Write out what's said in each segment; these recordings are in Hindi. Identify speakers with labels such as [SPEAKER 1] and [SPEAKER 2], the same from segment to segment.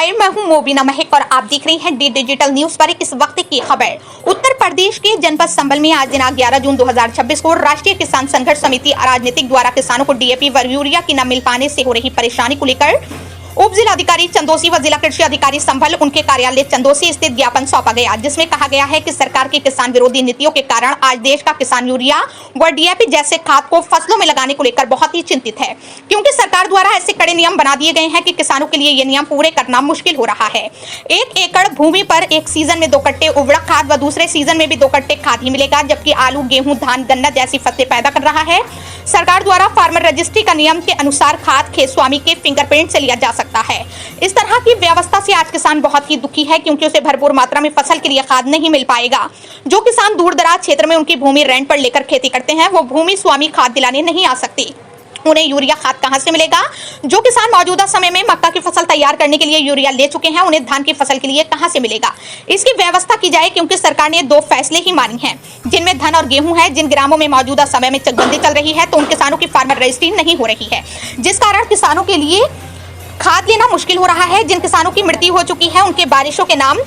[SPEAKER 1] नमस्कार, मैं हूं मोबिना महक और आप देख रहे हैं डी डिजिटल न्यूज पर इस वक्त की खबर। उत्तर प्रदेश के जनपद संभल में आज दिनांक 11 जून 2026 को राष्ट्रीय किसान संघर्ष समिति राजनीतिक द्वारा किसानों को डीएपी व यूरिया की न मिल पाने से हो रही परेशानी को लेकर उप जिलाधिकारी चंदोसी व जिला कृषि अधिकारी संभल उनके कार्यालय चंदोसी स्थित ज्ञापन सौंपा गया, जिसमें कहा गया है कि सरकार की किसान विरोधी नीतियों के कारण आज देश का किसान यूरिया व डीएपी जैसे खाद को फसलों में लगाने को लेकर बहुत ही चिंतित है, क्योंकि सरकार द्वारा ऐसे कड़े नियम बना दिए गए हैं कि किसानों के लिए ये नियम पूरे करना मुश्किल हो रहा है। 1 एकड़ भूमि पर एक सीजन में 2 कट्टे उर्वरक खाद व दूसरे सीजन में भी 2 कट्टे खाद ही मिलेगा, जबकि आलू, गेहूं, धान, गन्ना जैसी फसलें पैदा कर रहा है। सरकार द्वारा फार्मर रजिस्ट्री का नियम के अनुसार खाद खेत स्वामी के फिंगरप्रिंट से लिया जा सकता है। इस तरह की व्यवस्था से आज किसान बहुत ही दुखी है, क्योंकि उसे भरपूर मात्रा में फसल के लिए खाद नहीं मिल पाएगा। जो किसान दूर दराज क्षेत्र में उनकी भूमि रेंट पर लेकर खेती करते हैं, वो भूमि स्वामी खाद दिलाने नहीं आ सकती। उन्हें यूरिया खाद कहां से मिलेगा? जो किसान मौजूदा समय में मक्का की फसल तैयार करने के लिए यूरिया ले चुके हैं, उन्हें धान की फसल के लिए कहां से मिलेगा? इसकी व्यवस्था की जाए, क्योंकि सरकार ने 2 फैसले ही मानी हैं, जिनमें धन और गेहूं है। जिन ग्रामों में मौजूदा समय में चकबंदी चल रही है, तो उन किसानों की फार्मर रजिस्ट्री नहीं हो रही है, जिस कारण किसानों के लिए खाद लेना मुश्किल हो रहा है। जिन किसानों की मृत्यु हो चुकी है, उनके वारिसों के नाम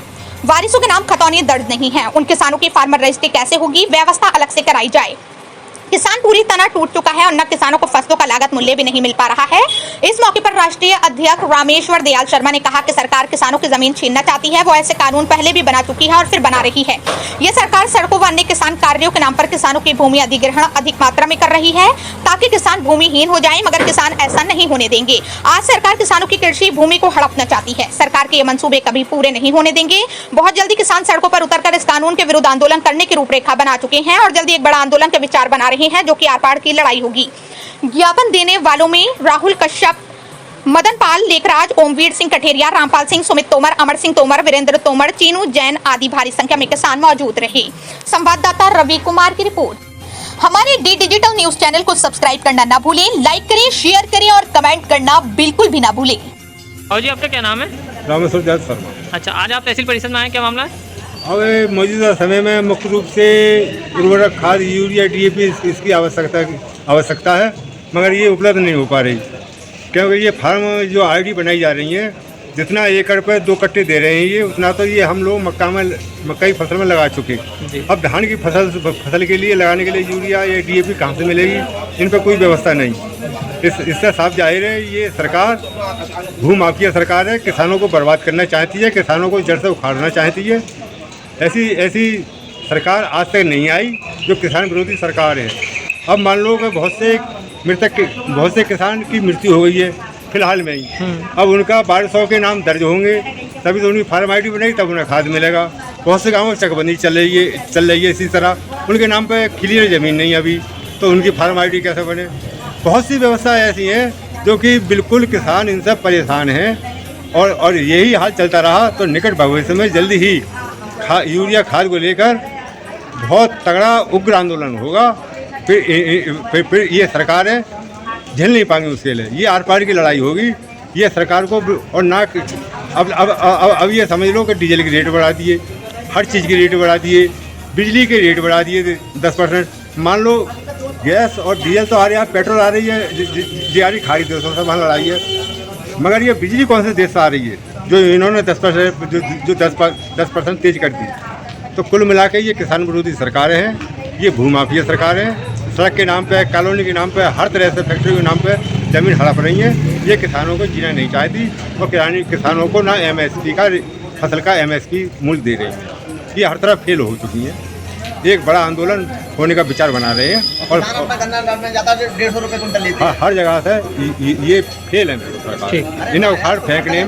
[SPEAKER 1] खतौनी दर्ज नहीं है। उन किसानों की फार्मर रजिस्ट्री कैसे होगी? व्यवस्था अलग से कराई जाए। किसान पूरी तरह टूट चुका है और न किसानों को फसलों का लागत मूल्य भी नहीं मिल पा रहा है। इस मौके पर राष्ट्रीय अध्यक्ष रामेश्वर दयाल शर्मा ने कहा कि सरकार किसानों की जमीन छीनना चाहती है। वो ऐसे कानून पहले भी बना चुकी है और फिर बना रही है। ये सरकार सड़कों व अन्य किसान कार्यों के नाम पर किसानों की भूमि अधिग्रहण अधिक मात्रा में कर रही है, ताकि किसान भूमिहीन हो जाए, मगर किसान ऐसा नहीं होने देंगे। आज सरकार किसानों की कृषि भूमि को हड़पना चाहती है। सरकार के ये मंसूबे कभी पूरे नहीं होने देंगे। बहुत जल्दी किसान सड़कों पर उतरकर इस कानून के विरुद्ध आंदोलन करने की रूपरेखा बना चुके हैं और जल्दी एक बड़ा आंदोलन के विचार बना रहे हैं, जो कि आर पार की लड़ाई होगी। ज्ञापन देने वालों में राहुल कश्यप, मदन पाल लेखराज, ओमवीर सिंह कठेरिया, रामपाल सिंह, सुमित तोमर, अमर सिंह तोमर, वीरेंद्र तोमर, चीनू जैन आदि भारी संख्या में किसान मौजूद रहे। संवाददाता रवि कुमार की रिपोर्ट। हमारे डी डिजिटल न्यूज चैनल को सब्सक्राइब करना ना भूलें, लाइक करें, शेयर करें और कमेंट करना बिल्कुल भी ना भूलें।
[SPEAKER 2] और जी, आपका क्या नाम है?
[SPEAKER 3] रामेश्वर दयाल शर्मा।
[SPEAKER 2] अच्छा, आज आप तहसील परिषद में आए, क्या मामला है?
[SPEAKER 3] अब मौजूदा समय में मुख्य रूप से उर्वरक खाद, यूरिया, डीएपी इसकी आवश्यकता है, मगर ये उपलब्ध नहीं हो पा रही, क्योंकि ये फार्म जो आईडी बनाई जा रही है, जितना एकड़ पर 2 कट्टे दे रहे हैं, ये उतना तो ये हम लोग मक्का की फसल में लगा चुके। अब धान की फसल के लिए लगाने के लिए यूरिया या डीएपी कहाँ से मिलेगी? इन पर कोई व्यवस्था नहीं। इससे साफ जाहिर है ये सरकार भूमाफिया सरकार है, किसानों को बर्बाद करना चाहती है, किसानों को जड़ से उखाड़ना चाहती है। ऐसी सरकार आज तक नहीं आई जो किसान विरोधी सरकार है। अब मान लो कि बहुत से किसान की मृत्यु हो गई है फिलहाल में ही। अब उनका 1200 के नाम दर्ज होंगे, तभी तो उनकी फार्म आईडी बनेगी, तब उन्हें खाद मिलेगा। बहुत से गाँवों में चकबंदी चल रही है इसी तरह, उनके नाम पर क्लियर ज़मीन नहीं अभी, तो उनकी फार्म आईडी कैसे बने? बहुत सी व्यवस्था ऐसी हैं जो कि बिल्कुल किसान इनसे परेशान हैं, और यही हाल चलता रहा तो निकट भविष्य में जल्दी ही यूरिया खाद को लेकर बहुत तगड़ा उग्र आंदोलन होगा। फिर ये सरकारें झेल नहीं पाएंगी, उसके लिए ये आर पार की लड़ाई होगी। ये सरकार को और ना अब ये समझ लो कि डीजल की रेट बढ़ा दिए, हर चीज़ की रेट बढ़ा दिए, बिजली के रेट बढ़ा दिए 10%। मान लो गैस और डीजल तो आ रही है, पेट्रोल आ रही है, जी आ रही, खाड़ी देशों से वहाँ लड़ाई है, मगर ये बिजली कौन से देश से आ रही है जो इन्होंने 10% तेज कर दी? तो कुल मिला के ये किसान विरोधी सरकारें हैं, ये भूमाफिया सरकार है। सड़क के नाम पे, कॉलोनी के नाम पे, हर तरह से फैक्ट्री के नाम पे ज़मीन हड़प रही है। ये किसानों को जीना नहीं चाहती और किसानों को ना फसल का एमएसपी मूल्य दे रही है। ये हर तरफ फेल हो चुकी है। एक बड़ा आंदोलन होने का विचार बना रहे हैं और 150 रुपये कुंटल लेते हैं। हर जगह से ये फेल है सरकार, इन्हें उखाड़ फेंकने में।